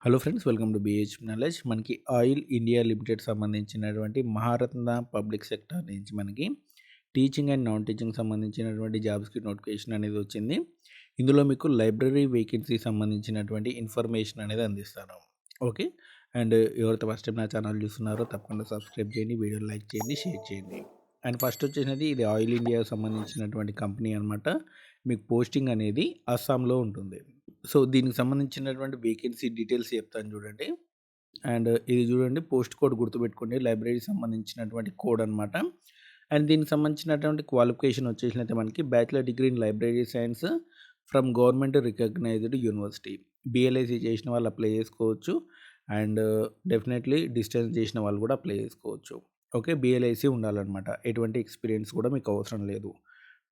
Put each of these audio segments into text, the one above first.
Hello friends, welcome to BH knowledge. మనకి oil India limited సంబంధించినటువంటి Maharatna public sector నుంచి మనకి టీచింగ్ అండ్ నాన్ టీచింగ్ సంబంధించినటువంటి జాబ్స్కి నోటిఫికేషన్ అనేది వచ్చింది. ఇందులో మీకు లైబ్రరీ వేకెన్సీ సంబంధించినటువంటి ఇన్ఫర్మేషన్ అనేది అందిస్తాను. ఓకే. అండ్ ఎవరైతే ఫస్ట్ టైం నా ఛానల్ చూస్తున్నారో తప్పకుండా సబ్స్క్రైబ్ చేయండి, వీడియో లైక్ చేయండి, షేర్ చేయండి. అండ్ ఫస్ట్ వచ్చేసినది ఇది ఆయిల్ ఇండియా సంబంధించినటువంటి కంపెనీ అనమాట. మీకు పోస్టింగ్ అనేది అస్సాంలో ఉంటుంది. సో, దీనికి సంబంధించినటువంటి వేకెన్సీ డీటెయిల్స్ చెప్తాను చూడండి. అండ్ ఇది చూడండి, పోస్ట్ కోడ్ గుర్తుపెట్టుకోండి. లైబ్రరీకి సంబంధించినటువంటి కోడ్ అనమాట. అండ్ దీనికి సంబంధించినటువంటి క్వాలిఫికేషన్ వచ్చేసినైతే మనకి bachelor degree in library science from government recognised university. BLISc చేసిన వాళ్ళు అప్లై చేసుకోవచ్చు. అండ్ డెఫినెట్లీ డిస్టెన్స్ చేసిన వాళ్ళు కూడా అప్లై చేసుకోవచ్చు. ఓకే. బీఎల్ఐసీ ఉండాలన్నమాట. ఎటువంటి ఎక్స్పీరియన్స్ కూడా మీకు అవసరం లేదు.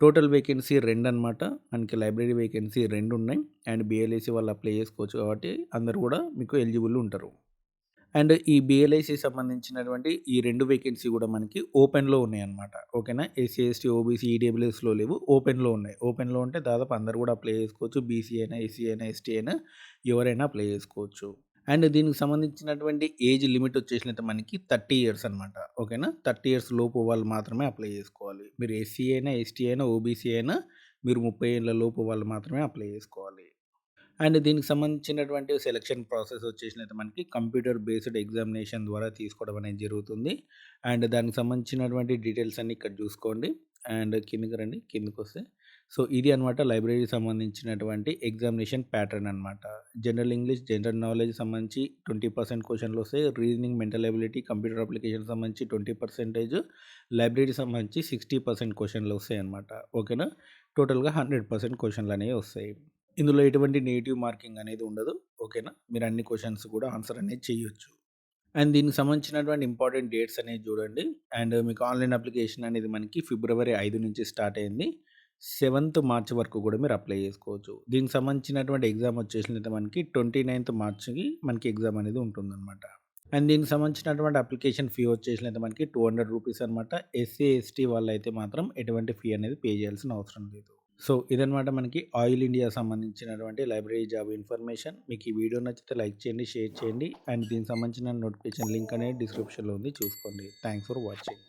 టోటల్ వేకెన్సీ 2 అనమాట. మనకి లైబ్రరీ వేకెన్సీ 2 ఉన్నాయి. అండ్ బీఎల్ఐసీ వాళ్ళు అప్లై చేసుకోవచ్చు కాబట్టి అందరూ కూడా మీకు ఎలిజిబుల్ ఉంటారు. అండ్ ఈ బీఎల్ఐసీ సంబంధించినటువంటి ఈ 2 వేకెన్సీ కూడా మనకి ఓపెన్‌లో ఉన్నాయన్నమాట. ఓకేనా. ఎస్సీ, ఎస్టీ, ఓబీసీ, ఈడబ్ల్యూఎస్‌లో లేవు. ఓపెన్‌లో ఉన్నాయి. ఓపెన్‌లో ఉంటే దాదాపు అందరూ కూడా అప్లై చేసుకోవచ్చు. బీసీ అయినా, ఎస్సీ అయినా, ఎస్టీ అయినా ఎవరైనా అప్లై చేసుకోవచ్చు. అండ్ దీనికి సంబంధించినటువంటి ఏజ్ లిమిట్ వచ్చేసినట్టు మనకి 30 ఇయర్స్ అనమాట. ఓకేనా. 30 ఇయర్స్ లోపు వాళ్ళు మాత్రమే అప్లై చేసుకోవాలి. మీరు ఎస్సీ అయినా, ఎస్టీ అయినా, ఓబీసీ అయినా మీరు 30 ఏళ్ల లోపు వాళ్ళు మాత్రమే అప్లై చేసుకోవాలి. అండ్ దీనికి సంబంధించినటువంటి సెలక్షన్ ప్రాసెస్ వచ్చేసినట్టు మనకి కంప్యూటర్ బేస్డ్ ఎగ్జామినేషన్ ద్వారా తీసుకోవడం అనేది జరుగుతుంది. అండ్ దానికి సంబంధించినటువంటి డీటెయిల్స్ అన్నీ ఇక్కడ చూసుకోండి. అండ్ కిందకి రండి. కిందకొస్తే సో ఇది అనమాట లైబ్రరీకి సంబంధించినటువంటి ఎగ్జామినేషన్ ప్యాటర్న్ అనమాట. జనరల్ ఇంగ్లీష్, జనరల్ నాలెడ్జ్ సంబంధించి 20% క్వెషన్లు వస్తాయి. Reasoning, mental ability, computer application సంబంధించి 20%, లైబ్రరీ సంబంధించి 60% క్వెషన్లు వస్తాయి అనమాట. ఓకేనా. టోటల్‌గా 100% క్వెషన్లు అనేవి వస్తాయి. ఇందులో ఎటువంటి నెగెటివ్ మార్కింగ్ అనేది ఉండదు. ఓకేనా. మీరు అన్ని క్వెషన్స్ కూడా ఆన్సర్ అనేది చేయొచ్చు. అండ్ దీనికి సంబంధించినటువంటి ఇంపార్టెంట్ డేట్స్ అనేవి చూడండి. అండ్ మీకు ఆన్‌లైన్ అప్లికేషన్ అనేది మనకి ఫిబ్రవరి 5 నుంచి స్టార్ట్ అయింది. 7th మార్చ్ వరకు కూడా మీరు అప్లై చేసుకోవచ్చు. దీనికి సంబంధించినటువంటి ఎగ్జామ్ వచ్చేసినట్టు మనకి 29th మార్చ్‌కి మనకి ఎగ్జామ్ అనేది ఉంటుందన్నమాట. అండ్ దీనికి సంబంధించినటువంటి అప్లికేషన్ ఫీ వచ్చేసినట్టు మనకి రూ. 200 అనమాట. ఎస్సీ, ఎస్టీ వాళ్ళైతే మాత్రం ఎటువంటి ఫీ అనేది పే చేయాల్సిన అవసరం లేదు. సో, ఇదనమాట మనకి ఆయిల్ ఇండియా సంబంధించినటువంటి లైబ్రరీ జాబ్ ఇన్ఫర్మేషన్. మీకు ఈ వీడియో నచ్చితే లైక్ చేయండి, షేర్ చేయండి. అండ్ దీనికి సంబంధించిన నోటిఫికేషన్ లింక్ అనేది డిస్క్రిప్షన్‌లో ఉంది, చూసుకోండి. Thanks for watching.